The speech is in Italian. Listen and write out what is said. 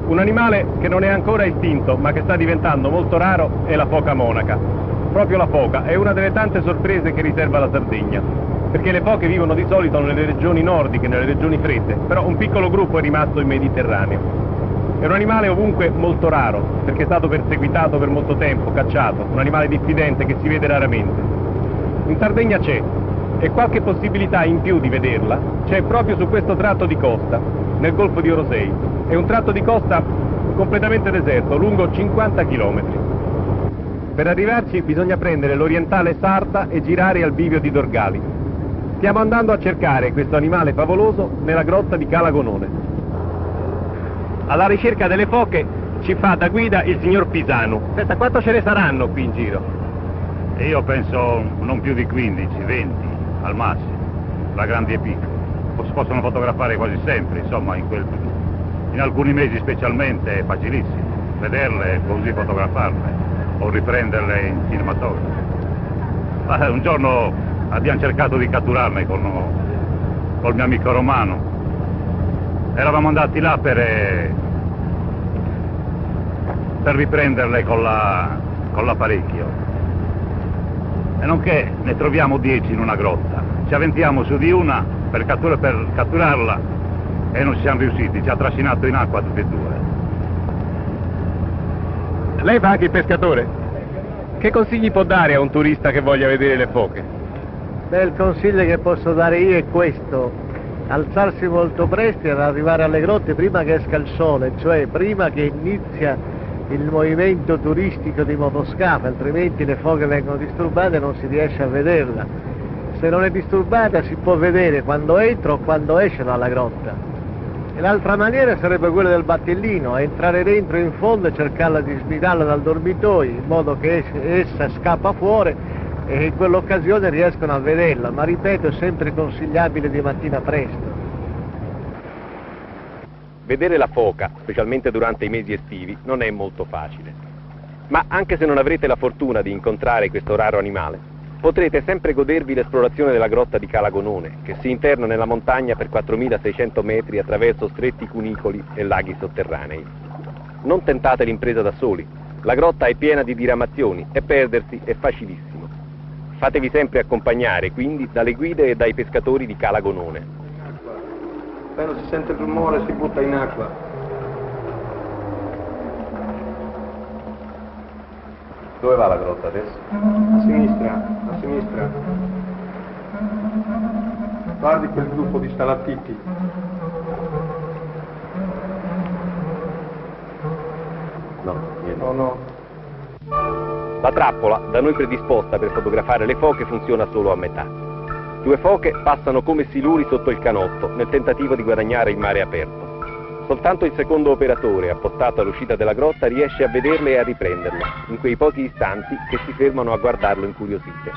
Un animale che non è ancora estinto, ma che sta diventando molto raro, è la foca monaca. Proprio la foca è una delle tante sorprese che riserva la Sardegna, perché le foche vivono di solito nelle regioni nordiche, nelle regioni fredde, però un piccolo gruppo è rimasto in Mediterraneo. È un animale ovunque molto raro, perché è stato perseguitato per molto tempo, cacciato, un animale diffidente che si vede raramente. In Sardegna c'è, e qualche possibilità in più di vederla c'è proprio su questo tratto di costa, nel Golfo di Orosei. È un tratto di costa completamente deserto, lungo 50 km. Per arrivarci bisogna prendere l'orientale sarda e girare al bivio di Dorgali. Stiamo andando a cercare questo animale favoloso nella grotta di Cala Gonone. Alla ricerca delle foche ci fa da guida il signor Pisanu. Senta, quanto ce ne saranno qui in giro? Io penso non più di 15, 20 al massimo, tra grandi e piccoli. Si possono fotografare quasi sempre, insomma, in alcuni mesi specialmente è facilissimo vederle e così fotografarle o riprenderle in cinematografo. Un giorno abbiamo cercato di catturarle col mio amico Romano. Eravamo andati là per riprenderle con l'apparecchio. E nonché ne troviamo 10 in una grotta. Ci avventiamo su di una per catturarla e non ci siamo riusciti, ci ha trascinato in acqua tutti e due. Lei fa anche il pescatore? Che consigli può dare a un turista che voglia vedere le foche? Beh, il consiglio che posso dare io è questo: alzarsi molto presto ed arrivare alle grotte prima che esca il sole, cioè prima che inizia il movimento turistico di motoscafi, altrimenti le foche vengono disturbate e non si riesce a vederla. Se non è disturbata si può vedere quando entra o quando esce dalla grotta. E l'altra maniera sarebbe quella del battellino, entrare dentro in fondo e cercarla di sfidarla dal dormitoio, in modo che essa scappa fuori e in quell'occasione riescono a vederla, ma ripeto, è sempre consigliabile di mattina presto. Vedere la foca, specialmente durante i mesi estivi, non è molto facile. Ma anche se non avrete la fortuna di incontrare questo raro animale, potrete sempre godervi l'esplorazione della grotta di Cala Gonone, che si interna nella montagna per 4.600 metri attraverso stretti cunicoli e laghi sotterranei. Non tentate l'impresa da soli, la grotta è piena di diramazioni e perdersi è facilissimo. Fatevi sempre accompagnare, quindi, dalle guide e dai pescatori di Cala Gonone. Appena si sente il rumore si butta in acqua. Dove va la grotta adesso? A sinistra, a sinistra. Guardi quel gruppo di stalattiti. No, niente. No. La trappola, da noi predisposta per fotografare le foche, funziona solo a metà. 2 foche passano come siluri sotto il canotto nel tentativo di guadagnare il mare aperto. Soltanto il secondo operatore, appostato all'uscita della grotta, riesce a vederle e a riprenderle, in quei pochi istanti che si fermano a guardarlo incuriosite.